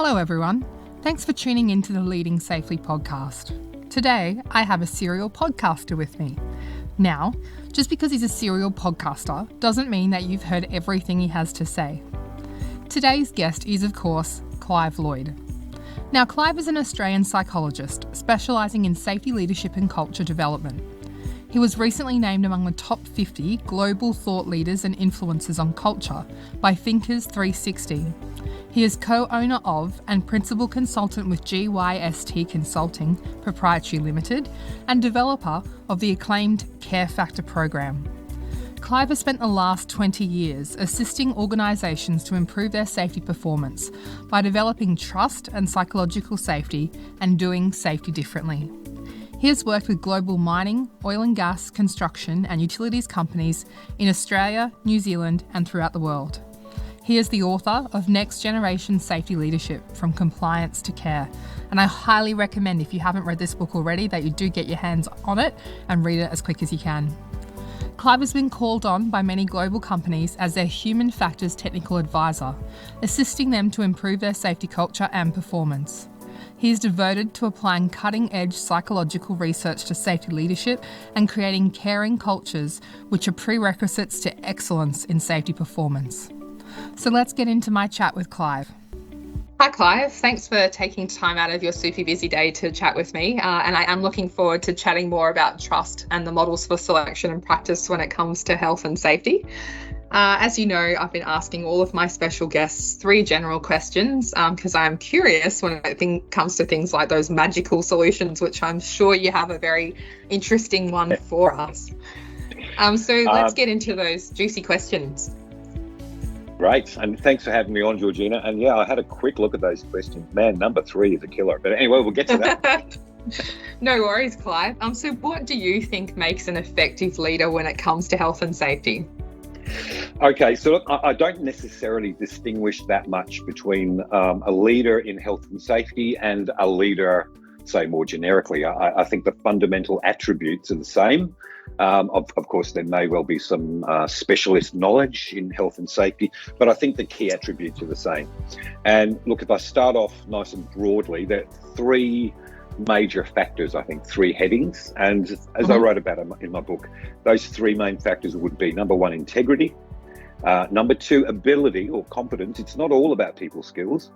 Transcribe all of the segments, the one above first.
Hello everyone. Thanks for tuning in to the Leading Safely podcast. Today, I have a serial podcaster with me. Now, just because he's a serial podcaster doesn't mean that you've heard everything he has to say. Today's guest is, of course, Clive Lloyd. Now, Clive is an Australian psychologist specialising in safety leadership and culture development. He was recently named among the top 50 global thought leaders and influencers on culture by Thinkers 360. He is co-owner of and principal consultant with GYST Consulting Proprietary Limited and developer of the acclaimed Care Factor program. Clive has spent the last 20 years assisting organisations to improve their safety performance by developing trust and psychological safety and doing safety differently. He has worked with global mining, oil and gas, construction and utilities companies in Australia, New Zealand and throughout the world. He is the author of Next Generation Safety Leadership, From Compliance to Care, and I highly recommend, if you haven't read this book already, that you do get your hands on it and read it as quick as you can. Clive has been called on by many global companies as their human factors technical advisor, assisting them to improve their safety culture and performance. He is devoted to applying cutting-edge psychological research to safety leadership and creating caring cultures, which are prerequisites to excellence in safety performance. So let's get into my chat with Clive. Hi Clive, thanks for taking time out of your super busy day to chat with me, and I am looking forward to chatting more about trust and the models for selection and practice when it comes to health and safety. As you know, I've been asking all of my special guests 3 general questions because I'm curious when it comes to things like those magical solutions, which I'm sure you have a very interesting one for us. So let's get into those juicy questions. Great, and thanks for having me on, Georgina. And yeah, I had a quick look at those questions. Man, number 3 is a killer. But anyway, we'll get to that. No worries, Clive. So what do you think makes an effective leader when it comes to health and safety? Okay, so look, I don't necessarily distinguish that much between a leader in health and safety and a leader, say, more generically. I think the fundamental attributes are the same. Of course, there may well be some specialist knowledge in health and safety, but I think the key attributes are the same. And look, if I start off nice and broadly, there are 3 major factors, I think, 3 headings. And as I wrote about in my book, those 3 main factors would be, number 1, integrity. Number 2, ability or competence. It's not all about people skills.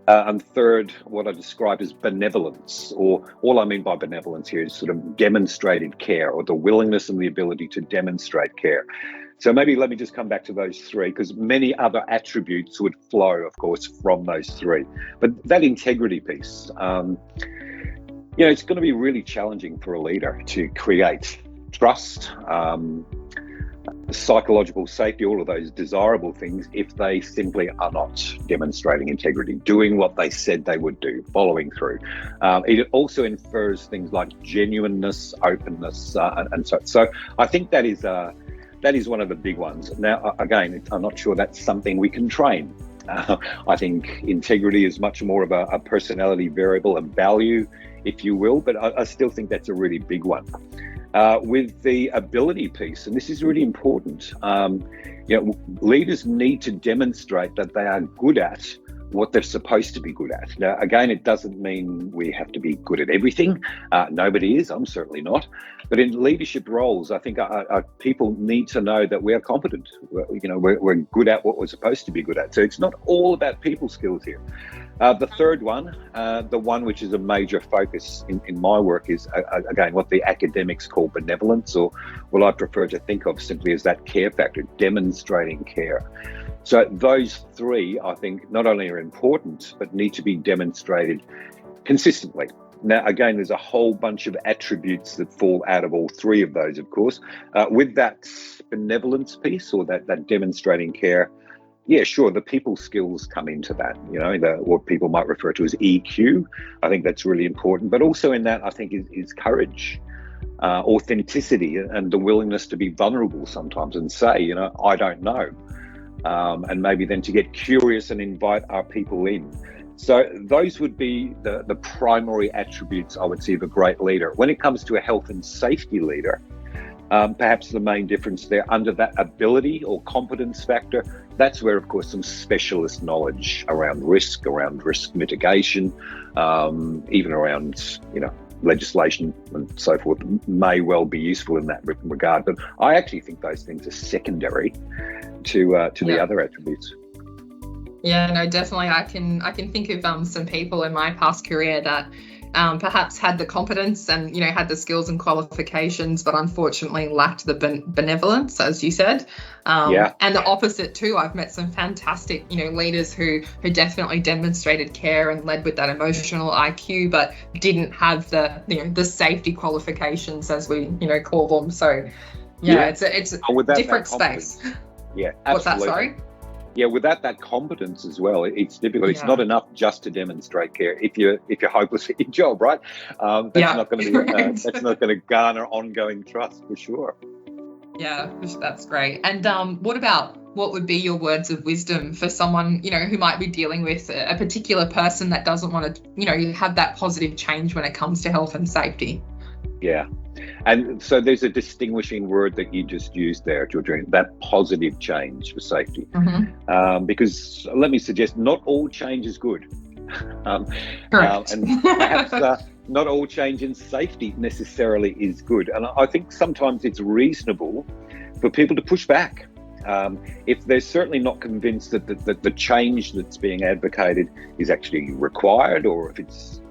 And 3rd, what I describe as benevolence, or all I mean by benevolence here is sort of demonstrated care, or the willingness and the ability to demonstrate care. So maybe let me just come back to those 3, because many other attributes would flow, of course, from those 3. But that integrity piece, it's going to be really challenging for a leader to create trust, psychological safety, all of those desirable things, if they simply are not demonstrating integrity, doing what they said they would do, following through. It also infers things like genuineness, openness, and so. So I think that is one of the big ones. Now, again, I'm not sure that's something we can train. I think integrity is much more of a personality variable, a value, if you will, but I still think that's a really big one. With the ability piece, and this is really important, leaders need to demonstrate that they are good at what they're supposed to be good at. Now, again, it doesn't mean we have to be good at everything. Nobody is, I'm certainly not. But in leadership roles, I think people need to know that we are competent. We're good at what we're supposed to be good at. So it's not all about people skills here. The 3rd one, the one which is a major focus in my work, is, again, what the academics call benevolence, or what I prefer to think of simply as that care factor, demonstrating care. So those 3, I think, not only are important, but need to be demonstrated consistently. Now, again, there's a whole bunch of attributes that fall out of all 3 of those, of course. With that benevolence piece, or that demonstrating care, yeah, sure, the people skills come into that, what people might refer to as EQ. I think that's really important. But also in that, I think, is courage, authenticity, and the willingness to be vulnerable sometimes and say, I don't know. And maybe then to get curious and invite our people in. So those would be the primary attributes, I would say, of a great leader. When it comes to a health and safety leader, perhaps the main difference there, under that ability or competence factor, That's where, of course, some specialist knowledge around risk mitigation, even around, legislation and so forth may well be useful in that regard. But I actually think those things are secondary to the other attributes. Yeah, no, definitely. I can think of some people in my past career that perhaps had the competence and had the skills and qualifications, but unfortunately lacked the benevolence, as you said. And the opposite too. I've met some fantastic leaders who definitely demonstrated care and led with that emotional IQ, but didn't have the safety qualifications, as we call them. So it's a different space. Yeah, absolutely. What's that? Sorry. Yeah, without that competence as well, it's difficult. It's not enough just to demonstrate care. If you're hopeless at your job, right? That's not going to be that's not going to garner ongoing trust for sure. Yeah, that's great. And what would be your words of wisdom for someone who might be dealing with a particular person that doesn't want to have that positive change when it comes to health and safety? Yeah. And so there's a distinguishing word that you just used there, Georgina, that positive change for safety. Because let me suggest not all change is good. Correct. And perhaps not all change in safety necessarily is good. And I think sometimes it's reasonable for people to push back. If they're certainly not convinced that the change that's being advocated is actually required, or if it's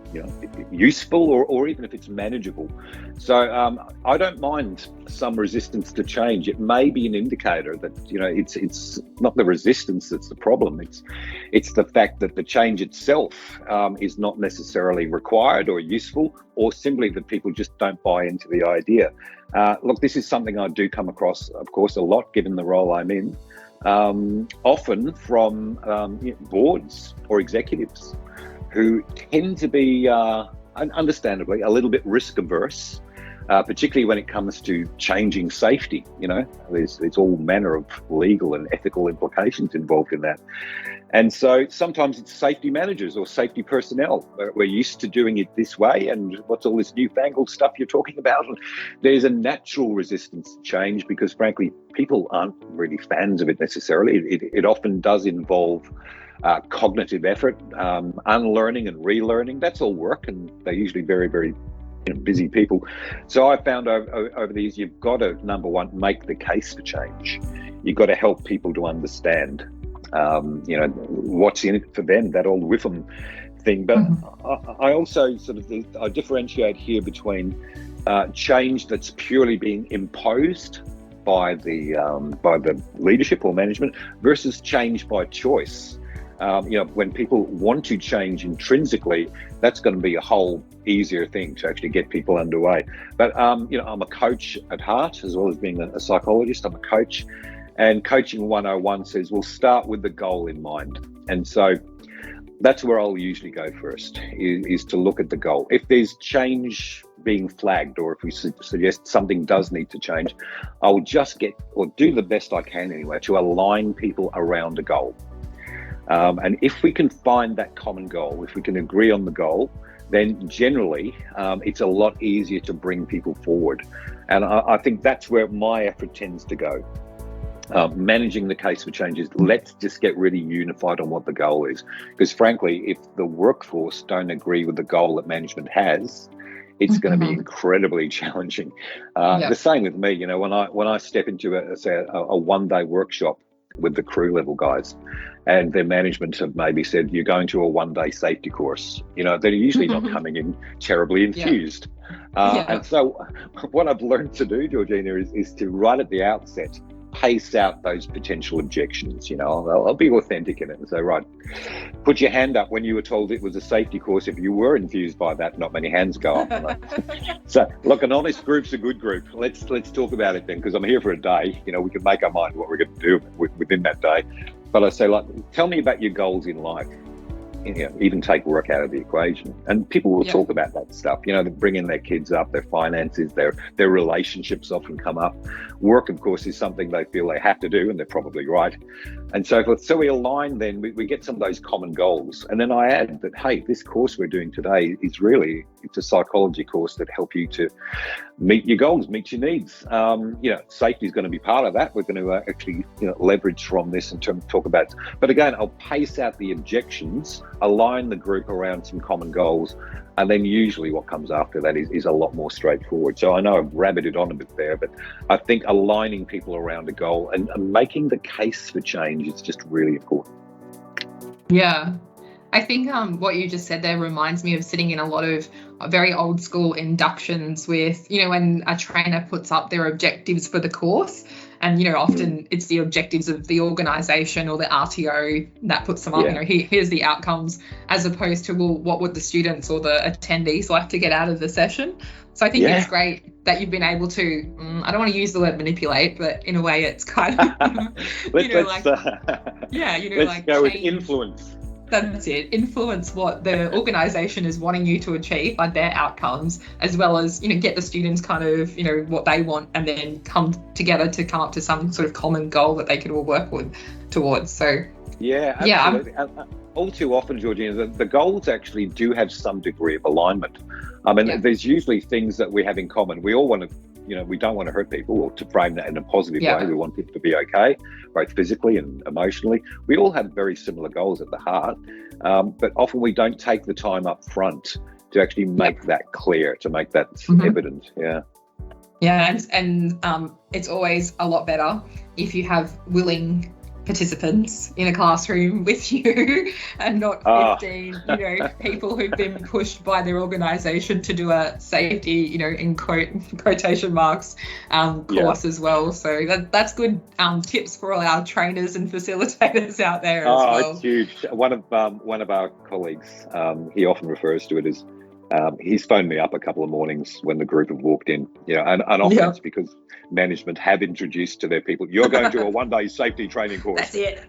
useful, or even if it's manageable. So I don't mind some resistance to change. It may be an indicator that it's not the resistance that's the problem. It's the fact that the change itself is not necessarily required or useful, or simply that people just don't buy into the idea. Look, this is something I do come across, of course, a lot given the role I'm in, often from boards or executives who tend to be, understandably, a little bit risk averse, particularly when it comes to changing safety. There's all manner of legal and ethical implications involved in that. And so sometimes it's safety managers or safety personnel. We're used to doing it this way, and what's all this newfangled stuff you're talking about? And there's a natural resistance to change because, frankly, people aren't really fans of it necessarily. It often does involve cognitive effort, unlearning and relearning. That's all work, and they're usually very, very busy people. So I found over the years, you've got to, number one, make the case for change. You've got to help people to understand what's in it for them, that old Whiffam thing. But I also I differentiate here between change that's purely being imposed by the leadership or management versus change by choice. When people want to change intrinsically, that's going to be a whole easier thing to actually get people underway. But, I'm a coach at heart, as well as being a psychologist. I'm a coach, and Coaching 101 says, we'll start with the goal in mind. And so that's where I'll usually go first, is to look at the goal. If there's change being flagged, or if we suggest something does need to change, I'll just do the best I can anyway, to align people around a goal. And if we can find that common goal, if we can agree on the goal, then generally it's a lot easier to bring people forward. And I think that's where my effort tends to go. Managing the case for changes, let's just get really unified on what the goal is. Because frankly, if the workforce don't agree with the goal that management has, it's going to be incredibly challenging. The same with me, when I step into a one-day workshop with the crew level guys, and their management have maybe said, you're going to a one-day safety course, they're usually not coming in terribly enthused. And so what I've learned to do, Georgina, is to right at the outset pace out those potential objections. I'll be authentic in it and say, right, put your hand up when you were told it was a safety course. If you were enthused by that, not many hands go up. So look, an honest group's a good group. Let's talk about it then, because I'm here for a day. We can make our mind what we're going to do within that day. But I say, tell me about your goals in life. Even take work out of the equation, and people will talk about that stuff. They bring in their kids up, their finances, their relationships often come up. Work, of course, is something they feel they have to do, and they're probably right. and so forth. So we align then, we get some of those common goals. And then I add that, hey, this course we're doing today is really, it's a psychology course that help you to meet your goals, meet your needs. Safety is going to be part of that. We're going to actually leverage from this and talk about, but again, I'll pace out the objections, align the group around some common goals, and then usually what comes after that is a lot more straightforward. So I know I've rabbited on a bit there, but I think aligning people around a goal and making the case for change is just really important. Yeah. I think what you just said there reminds me of sitting in a lot of very old school inductions with, when a trainer puts up their objectives for the course, and, often it's the objectives of the organisation or the RTO that puts them up, here's the outcomes, as opposed to, well, what would the students or the attendees like to get out of the session? So I think it's great that you've been able to, I don't want to use the word manipulate, but in a way it's kind of, let's go with influence. That's it. Influence what the organisation is wanting you to achieve, like their outcomes, as well as, get the students kind of, what they want, and then come together to come up to some sort of common goal that they can all work towards. So, absolutely. All too often, Georgina, the goals actually do have some degree of alignment. There's usually things that we have in common. We all want to, we don't want to hurt people, or to frame that in a positive way. We want people to be okay, both physically and emotionally. We all have very similar goals at the heart, but often we don't take the time up front to actually make that clear, to make that evident. And it's always a lot better if you have willing participants in a classroom with you and not 15 people who've been pushed by their organisation to do a safety in quotation marks course as well. So that's good tips for all our trainers and facilitators out there as well. It's huge. One of our colleagues, he often refers to it as he's phoned me up a couple of mornings when the group have walked in, and often it's because management have introduced to their people, you're going to a one-day safety training course. That's it.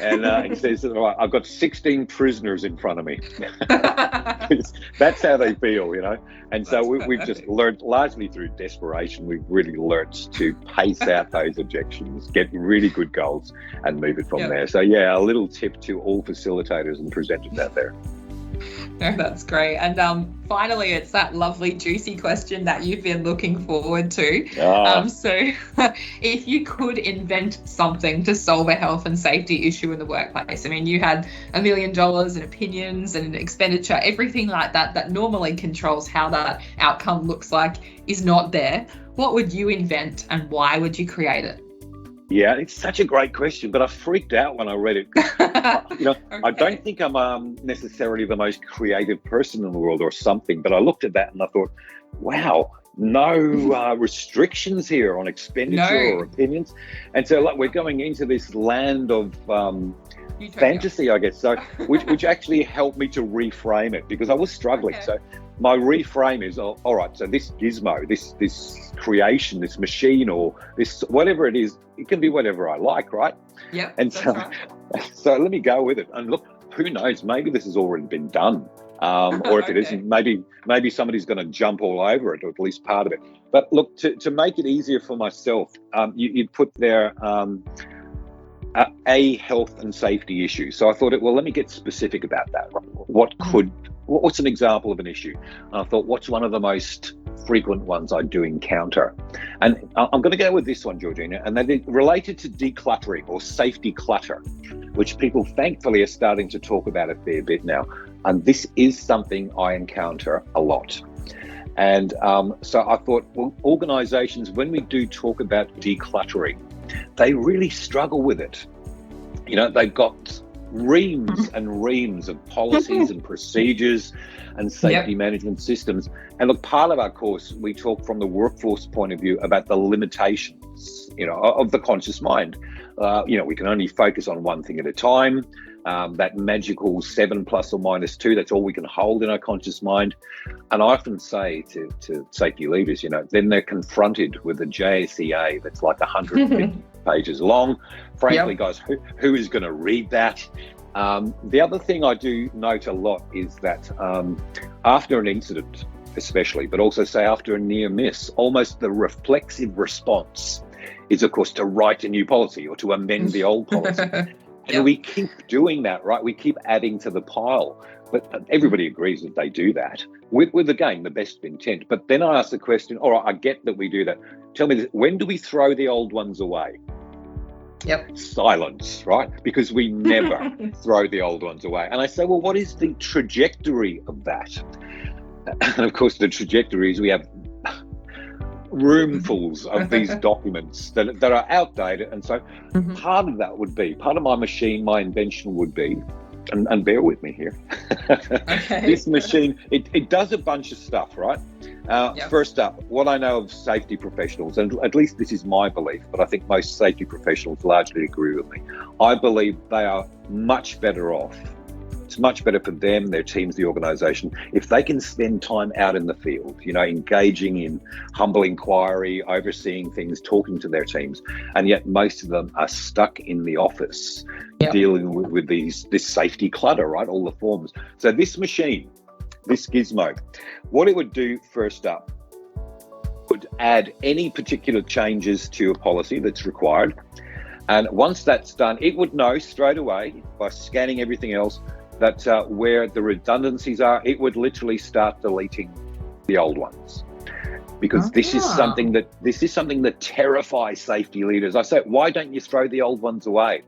And he says, all right, I've got 16 prisoners in front of me. That's how they feel, And so we've just learned, largely through desperation, we've really learnt to pace out those objections, get really good goals, and move it from there. So, a little tip to all facilitators and presenters out there. No, that's great. And finally, it's that lovely, juicy question that you've been looking forward to. So if you could invent something to solve a health and safety issue in the workplace, you had $1 million and opinions and expenditure, everything like that normally controls how that outcome looks like is not there. What would you invent, and why would you create it? Yeah, it's such a great question, but I freaked out when I read it. Okay. I don't think I'm necessarily the most creative person in the world or something, but I looked at that and I thought, wow, no restrictions here on expenditure or opinions. And so we're going into this land of fantasy, I guess, so which actually helped me to reframe it, because I was struggling. Okay. So my reframe is, all right, so this gizmo, this creation, this machine, or this whatever it is, it can be whatever I like, right? Yeah. And so let me go with it. And look, who knows, maybe this has already been done. Or if it isn't, maybe somebody's going to jump all over it, or at least part of it. But look, to make it easier for myself, you put there a health and safety issue. So I thought, let me get specific about that. What's an example of an issue? And I thought, what's one of the most frequent ones I do encounter? And I'm going to go with this one, Georgina, and they're related to decluttering or safety clutter, which people thankfully are starting to talk about a fair bit now. And this is something I encounter a lot. And so I thought, organizations, when we do talk about decluttering, they really struggle with it. They've got reams and reams of policies and procedures and safety management systems. And look, part of our course, we talk from the workforce point of view about the limitations, of the conscious mind. We can only focus on one thing at a time. That magical 7 ± 2, that's all we can hold in our conscious mind. And I often say to safety leaders, then they're confronted with a JSEA that's like 150 pages long. Frankly, guys, who is going to read that? The other thing I do note a lot is that after an incident, especially, but also say after a near miss, almost the reflexive response is, of course, to write a new policy or to amend the old policy. And we keep doing that, right? We keep adding to the pile. But everybody agrees that they do that with again, the best of intent. But then I ask the question, all right, I get that we do that. Tell me, when do we throw the old ones away? Yep. Silence, right? Because we never throw the old ones away. And I say, well, what is the trajectory of that? And of course, the trajectory is we have roomfuls of these documents that are outdated. And so part of that would be, part of my machine, my invention would be, and bear with me here. Okay. This machine, it does a bunch of stuff, right? First up, what I know of safety professionals, and at least this is my belief, but I think most safety professionals largely agree with me. I believe they are much better off. It's much better for them, their teams, the organisation, if they can spend time out in the field, engaging in humble inquiry, overseeing things, talking to their teams. And yet most of them are stuck in the office dealing with this safety clutter, right? All the forms. So this machine, this gizmo, what it would do first up would add any particular changes to a policy that's required. And once that's done, it would know straight away by scanning everything else that where the redundancies are, it would literally start deleting the old ones. Because this is something that terrifies safety leaders. I say, why don't you throw the old ones away?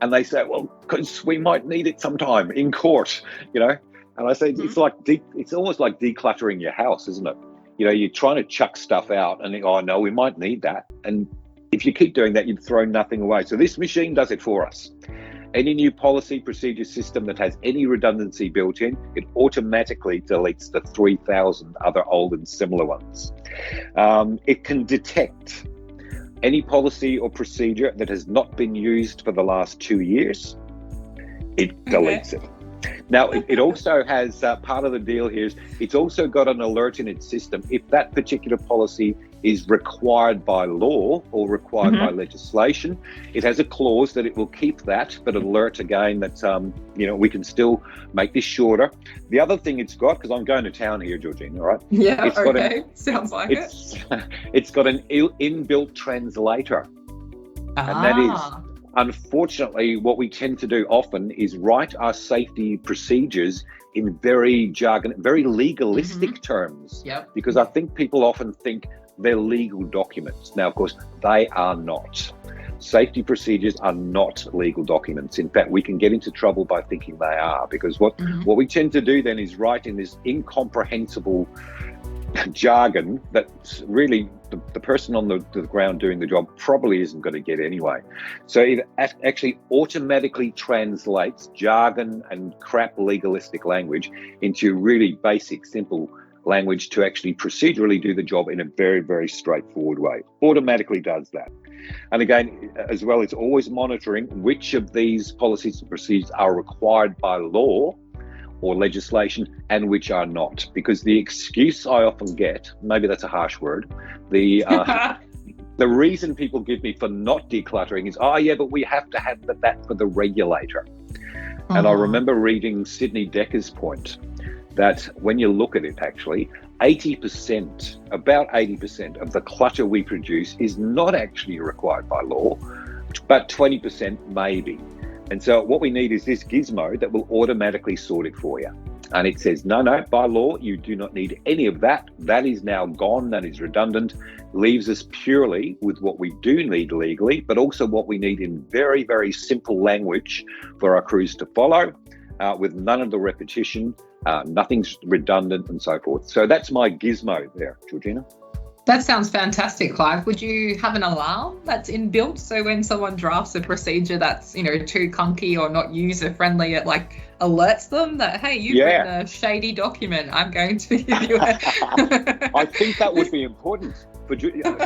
And they say, well, because we might need it sometime in court, And I say, it's almost like decluttering your house, isn't it? You're trying to chuck stuff out and no, we might need that. And if you keep doing that, you'd throw nothing away. So this machine does it for us. Any new policy procedure system that has any redundancy built in, it automatically deletes the 3,000 other old and similar ones. It can detect any policy or procedure that has not been used for the last 2 years. It deletes it. Now, it also has part of the deal here is it's also got an alert in its system. If that particular policy is required by law or required by legislation, it has a clause that it will keep that, but alert again that, we can still make this shorter. The other thing it's got, because I'm going to town here, Georgina, all right? Yeah, sounds like it. It's got an inbuilt translator. And that is, unfortunately, what we tend to do often is write our safety procedures in very legalistic terms. Yep. Because I think people often think they're legal documents. Now, of course, they are not. Safety procedures are not legal documents. In fact, we can get into trouble by thinking they are, because what we tend to do then is write in this incomprehensible jargon that really the person on the ground doing the job probably isn't going to get anyway. So it actually automatically translates jargon and crap legalistic language into really basic, simple language to actually procedurally do the job in a very, very straightforward way. Automatically does that. And again, as well, it's always monitoring which of these policies and procedures are required by law or legislation and which are not. Because the excuse I often get, maybe that's a harsh word, the reason people give me for not decluttering is, but we have to have that for the regulator. And I remember reading Sidney Decker's point that when you look at it, actually, about 80% of the clutter we produce is not actually required by law, but 20% maybe. And so what we need is this gizmo that will automatically sort it for you. And it says, no, by law, you do not need any of that. That is now gone. That is redundant. Leaves us purely with what we do need legally, but also what we need in very, very simple language for our crews to follow, with none of the repetition, nothing's redundant and so forth. So that's my gizmo there, Georgina. That sounds fantastic, Clive. Would you have an alarm that's inbuilt, so when someone drafts a procedure that's, too clunky or not user-friendly, it alerts them that, hey, you've written a shady document. I'm going to give you I think that would be important.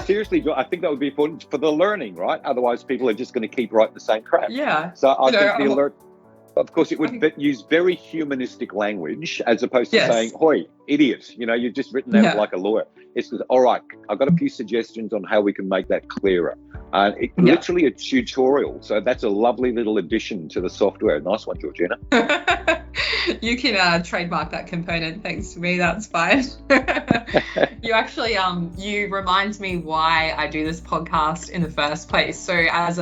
Seriously, I think that would be important for the learning, right? Otherwise, people are just going to keep writing the same crap. Yeah. So I think the alert... Of course, it would use very humanistic language as opposed to saying, "Hoi, idiot, you've just written that like a lawyer." It's just, all right, I've got a few suggestions on how we can make that clearer. Literally a tutorial. So that's a lovely little addition to the software. Nice one, Georgina. You can trademark that component. Thanks to me. That's fine. You actually, you remind me why I do this podcast in the first place. So as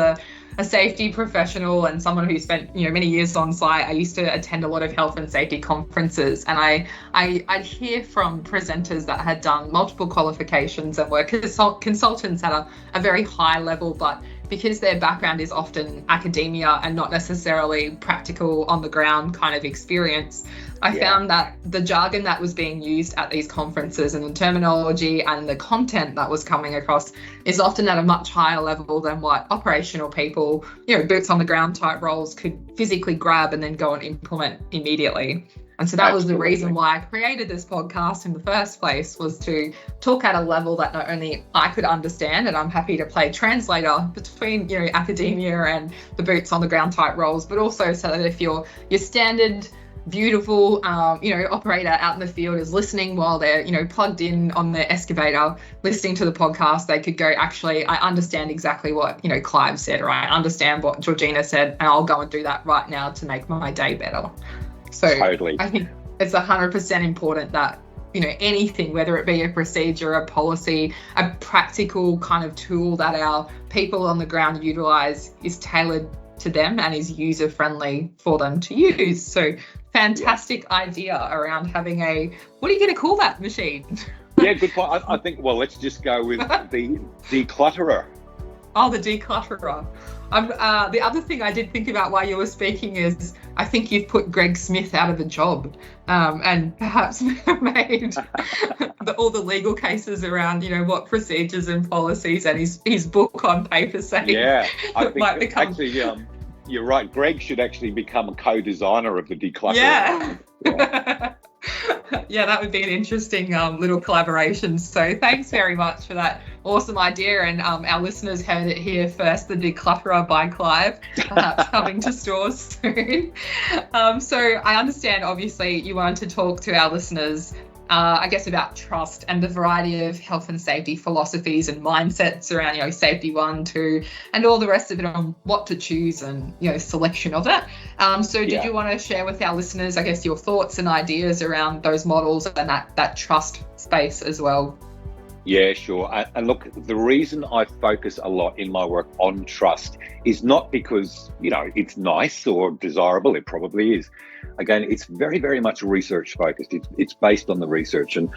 a safety professional and someone who spent, many years on site, I used to attend a lot of health and safety conferences, and I'd hear from presenters that had done multiple qualifications and were consultants at a very high level, but because their background is often academia and not necessarily practical on the ground kind of experience, I found that the jargon that was being used at these conferences and the terminology and the content that was coming across is often at a much higher level than what operational people, boots on the ground type roles could physically grab and then go and implement immediately. And so that was the reason why I created this podcast in the first place, was to talk at a level that not only I could understand, and I'm happy to play translator between, academia and the boots on the ground type roles, but also so that if your standard beautiful, operator out in the field is listening while they're, plugged in on their excavator, listening to the podcast, they could go, actually, I understand exactly what, Clive said, or I understand what Georgina said, and I'll go and do that right now to make my day better. So totally. I think it's 100% important that, anything, whether it be a procedure, a policy, a practical kind of tool that our people on the ground utilize, is tailored to them and is user friendly for them to use. So fantastic idea around having what are you going to call that machine? Yeah, good point. I think, let's just go with the declutterer. Oh, the declutterer. The other thing I did think about while you were speaking is I think you've put Greg Smith out of a job, and perhaps made all the legal cases around, what procedures and policies and his book on paper saying. Yeah, I think might become... actually, you're right. Greg should actually become a co-designer of the declutterer. Yeah. Yeah, that would be an interesting little collaboration. So thanks very much for that awesome idea. And our listeners heard it here first, the Declutterer by Clive, perhaps coming to stores soon. So I understand, obviously, you wanted to talk to our listeners, I guess, about trust and the variety of health and safety philosophies and mindsets around, safety 1, 2, and all the rest of it on what to choose and, selection of that. So did you want to share with our listeners, I guess, your thoughts and ideas around those models and that trust space as well? Yeah, sure. And look, the reason I focus a lot in my work on trust is not because, it's nice or desirable. It probably is. Again, it's very, very much research focused. It's based on the research. And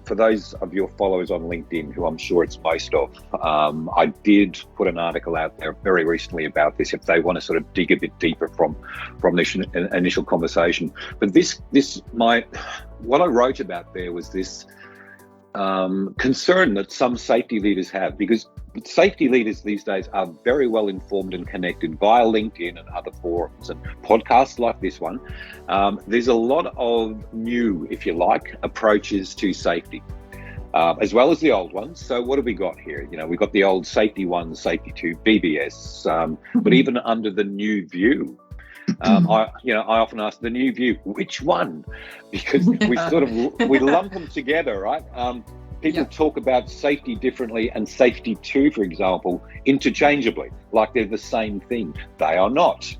for those of your followers on LinkedIn, who I'm sure it's most of, I did put an article out there very recently about this, if they want to sort of dig a bit deeper from this initial conversation. But what I wrote about there was this concern that some safety leaders have, because safety leaders these days are very well informed and connected via LinkedIn and other forums and podcasts like this one. There's a lot of new, if you like, approaches to safety, as well as the old ones. So what have we got here? We've got the old safety 1, safety 2, BBS, but even under the new view, I often ask the new view, which one? Because we lump them together, right? People talk about safety differently and safety 2, for example, interchangeably, like they're the same thing. They are not.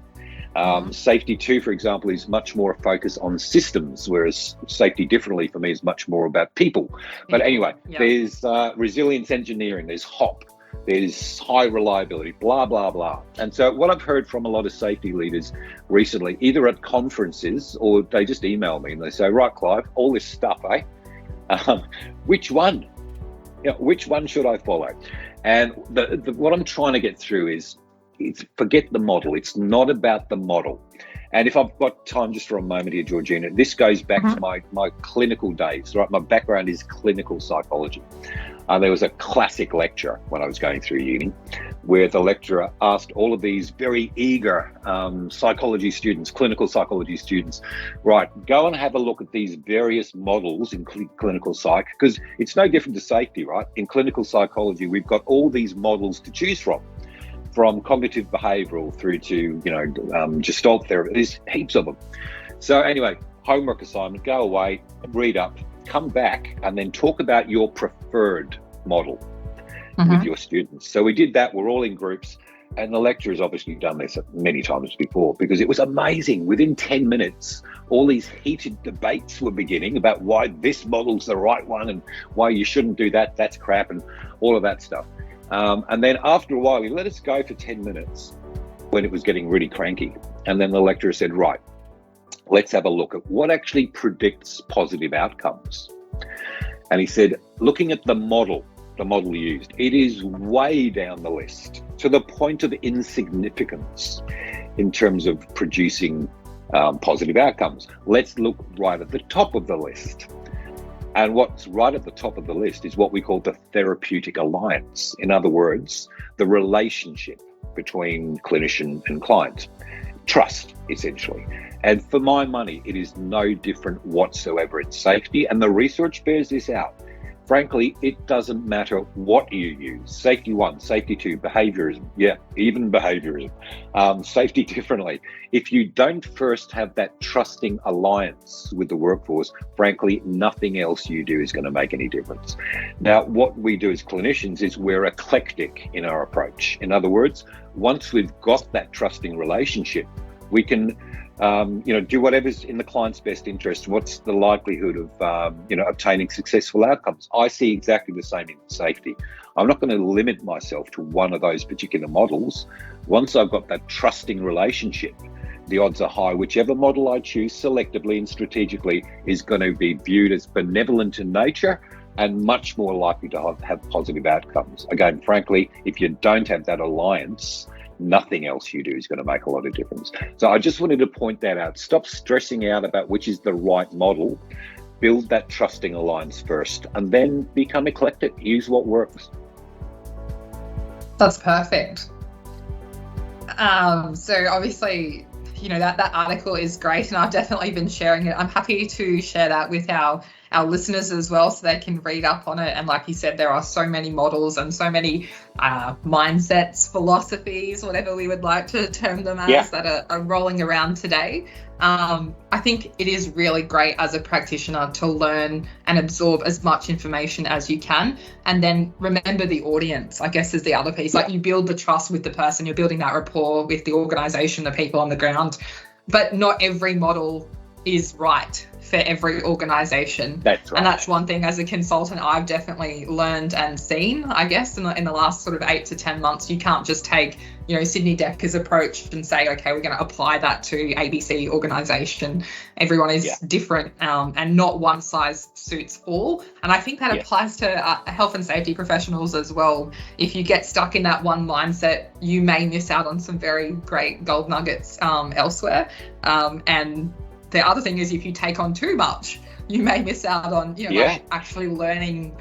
Safety 2, for example, is much more focused on systems, whereas safety differently for me is much more about people. But anyway, there's resilience engineering, there's HOP, there's high reliability, blah, blah, blah. And so what I've heard from a lot of safety leaders recently, either at conferences or they just email me and they say, right, Clive, all this stuff, which one? Which one should I follow? And what I'm trying to get through is, forget the model. It's not about the model. And if I've got time just for a moment here, Georgina, this goes back to my clinical days, right? My background is clinical psychology. There was a classic lecture when I was going through uni where the lecturer asked all of these very eager psychology students, clinical psychology students, right, go and have a look at these various models in clinical psych, because it's no different to safety, right? In clinical psychology, we've got all these models to choose from cognitive behavioral through to, Gestalt therapy. There's heaps of them. So anyway, homework assignment, go away, read up, come back, and then talk about your preferred model with your students. So we did that. We're all in groups, and the lecturer's obviously done this many times before, because it was amazing. Within 10 minutes, all these heated debates were beginning about why this model's the right one and why you shouldn't do that, that's crap, and all of that stuff. And then after a while, he let us go for 10 minutes when it was getting really cranky. And then the lecturer said, right, let's have a look at what actually predicts positive outcomes. And he said, looking at the model used, it is way down the list to the point of insignificance in terms of producing positive outcomes. Let's look right at the top of the list. And what's right at the top of the list is what we call the therapeutic alliance. In other words, the relationship between clinician and client. Trust, essentially. And for my money, it is no different whatsoever in safety. And the research bears this out. Frankly, it doesn't matter what you use. Safety 1, safety 2, behaviorism. Yeah, even behaviorism. Safety differently. If you don't first have that trusting alliance with the workforce, frankly, nothing else you do is going to make any difference. Now, what we do as clinicians is we're eclectic in our approach. In other words, once we've got that trusting relationship, we can do whatever's in the client's best interest. What's the likelihood of, obtaining successful outcomes? I see exactly the same in safety. I'm not going to limit myself to one of those particular models. Once I've got that trusting relationship, the odds are high. Whichever model I choose selectively and strategically is going to be viewed as benevolent in nature and much more likely to have positive outcomes. Again, frankly, if you don't have that alliance, nothing else you do is going to make a lot of difference. So I just wanted to point that out. Stop stressing out about which is the right model. Build that trusting alliance first and then become eclectic. Use what works. That's perfect. So obviously, that article is great and I've definitely been sharing it. I'm happy to share that with our listeners as well so they can read up on it. And like you said, there are so many models and so many mindsets, philosophies, whatever we would like to term them as, that are rolling around today. I think it is really great as a practitioner to learn and absorb as much information as you can, and then remember the audience, I guess, is the other piece. Like, you build the trust with the person, you're building that rapport with the organisation, the people on the ground, but not every model is right for every organisation. That's right. And that's one thing as a consultant I've definitely learned and seen, I guess, in the last sort of 8 to 10 months. You can't just take, Sydney Decker's approach and say, okay, we're going to apply that to ABC organisation. Everyone is different, and not one size suits all. And I think that applies to health and safety professionals as well. If you get stuck in that one mindset, you may miss out on some very great gold nuggets elsewhere. And the other thing is, if you take on too much, you may miss out on, actually learning,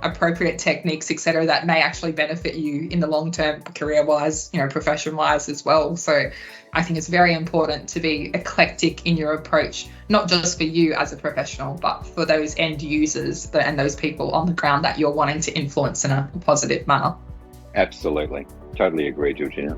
appropriate techniques, etc., that may actually benefit you in the long term, career-wise, profession-wise as well. So I think it's very important to be eclectic in your approach, not just for you as a professional, but for those end users and those people on the ground that you're wanting to influence in a positive manner. Absolutely. Totally agree, Georgina.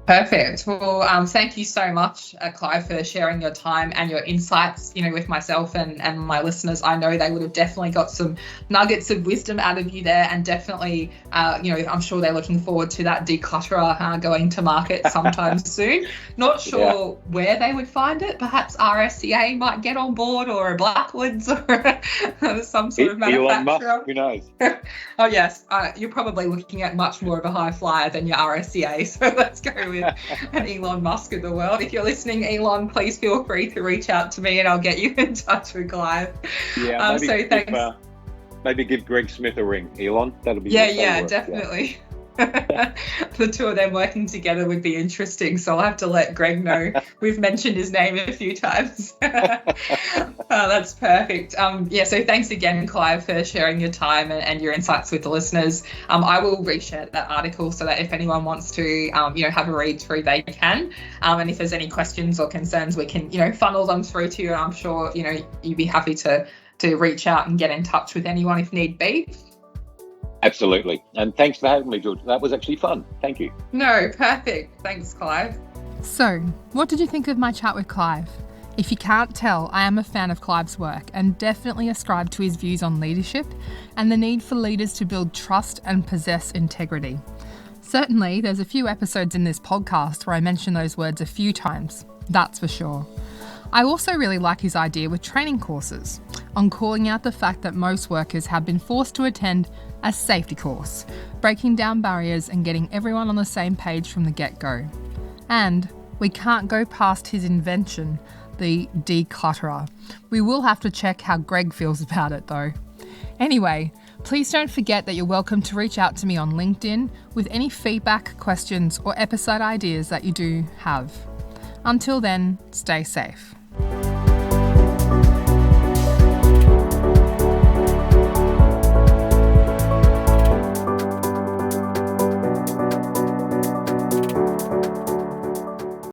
Perfect. Well, thank you so much, Clive, for sharing your time and your insights, with myself and my listeners. I know they would have definitely got some nuggets of wisdom out of you there, and definitely, I'm sure they're looking forward to that declutterer going to market sometime soon. Not sure where they would find it. Perhaps RSCA might get on board, or a Blackwoods, or some sort of manufacturer. Elon Musk, who knows? Oh, yes. You're probably looking at much more of a high flyer than your RSCA, so let's go with an Elon Musk of the world. If you're listening, Elon, please feel free to reach out to me and I'll get you in touch with Clive. Yeah, thanks. Maybe give Greg Smith a ring, Elon. That'll be definitely. The two of them working together would be interesting, so I'll have to let Greg know we've mentioned his name a few times. That's perfect. So thanks again, Clive, for sharing your time and your insights with the listeners. I will reshare that article so that if anyone wants to have a read through, they can, and if there's any questions or concerns, we can funnel them through to you, and I'm sure you'd be happy to reach out and get in touch with anyone if need be. Absolutely. And thanks for having me, George. That was actually fun. Thank you. No, perfect. Thanks, Clive. So, what did you think of my chat with Clive? If you can't tell, I am a fan of Clive's work and definitely ascribe to his views on leadership and the need for leaders to build trust and possess integrity. Certainly, there's a few episodes in this podcast where I mention those words a few times, that's for sure. I also really like his idea with training courses. on calling out the fact that most workers have been forced to attend a safety course, breaking down barriers and getting everyone on the same page from the get-go. And we can't go past his invention, the declutterer. We will have to check how Greg feels about it though. Anyway, please don't forget that you're welcome to reach out to me on LinkedIn with any feedback, questions, or episode ideas that you do have. Until then, stay safe.